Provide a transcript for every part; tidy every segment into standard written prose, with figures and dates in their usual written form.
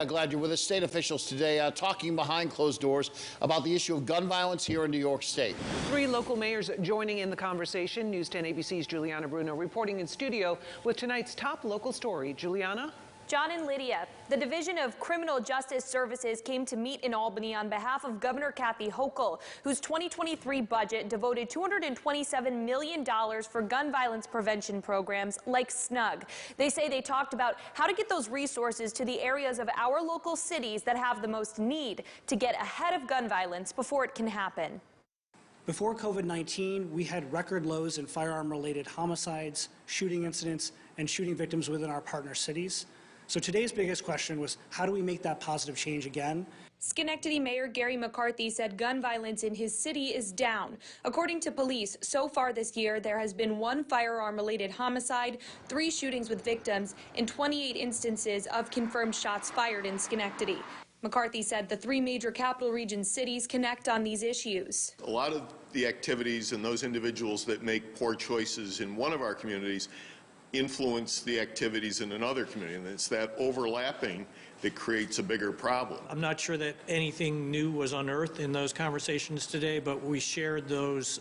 Glad you're with us. State officials today talking behind closed doors about the issue of gun violence here in New York State. 3 local mayors joining in the conversation. News 10 ABC's Juliana Bruno reporting in studio with tonight's top local story. Juliana? John and Lydia, the Division of Criminal Justice Services came to meet in Albany on behalf of Governor Kathy Hochul, whose 2023 budget devoted $227 million for gun violence prevention programs like SNUG. They say they talked about how to get those resources to the areas of our local cities that have the most need to get ahead of gun violence before it can happen. Before COVID-19, we had record lows in firearm-related homicides, shooting incidents, and shooting victims within our partner cities. So today's biggest question was, how do we make that positive change again? Schenectady Mayor Gary McCarthy said gun violence in his city is down. According to police, so far this year, there has been 1 firearm-related homicide, 3 shootings with victims, and 28 instances of confirmed shots fired in Schenectady. McCarthy said the 3 major capital region cities connect on these issues. A lot of the activities and those individuals that make poor choices in one of our communities influence the activities in another community, and it's that overlapping that creates a bigger problem. I'm not sure that anything new was unearthed in those conversations today, but we shared those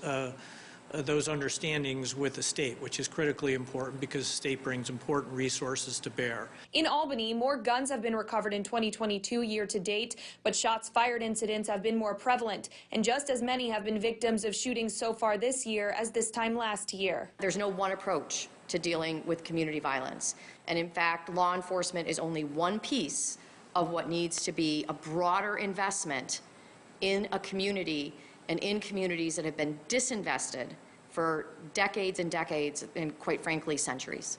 understandings with the state, which is critically important because the state brings important resources to bear. In Albany, more guns have been recovered in 2022 year to date, but shots fired incidents have been more prevalent, and just as many have been victims of shootings so far this year as this time last year. There's no one approach to dealing with community violence, and in fact, law enforcement is only one piece of what needs to be a broader investment in a community and in communities that have been disinvested for decades and decades, and quite frankly, centuries.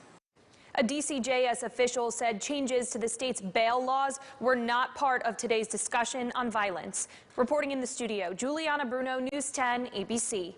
A DCJS official said changes to the state's bail laws were not part of today's discussion on violence. Reporting in the studio, Juliana Bruno, News 10 ABC.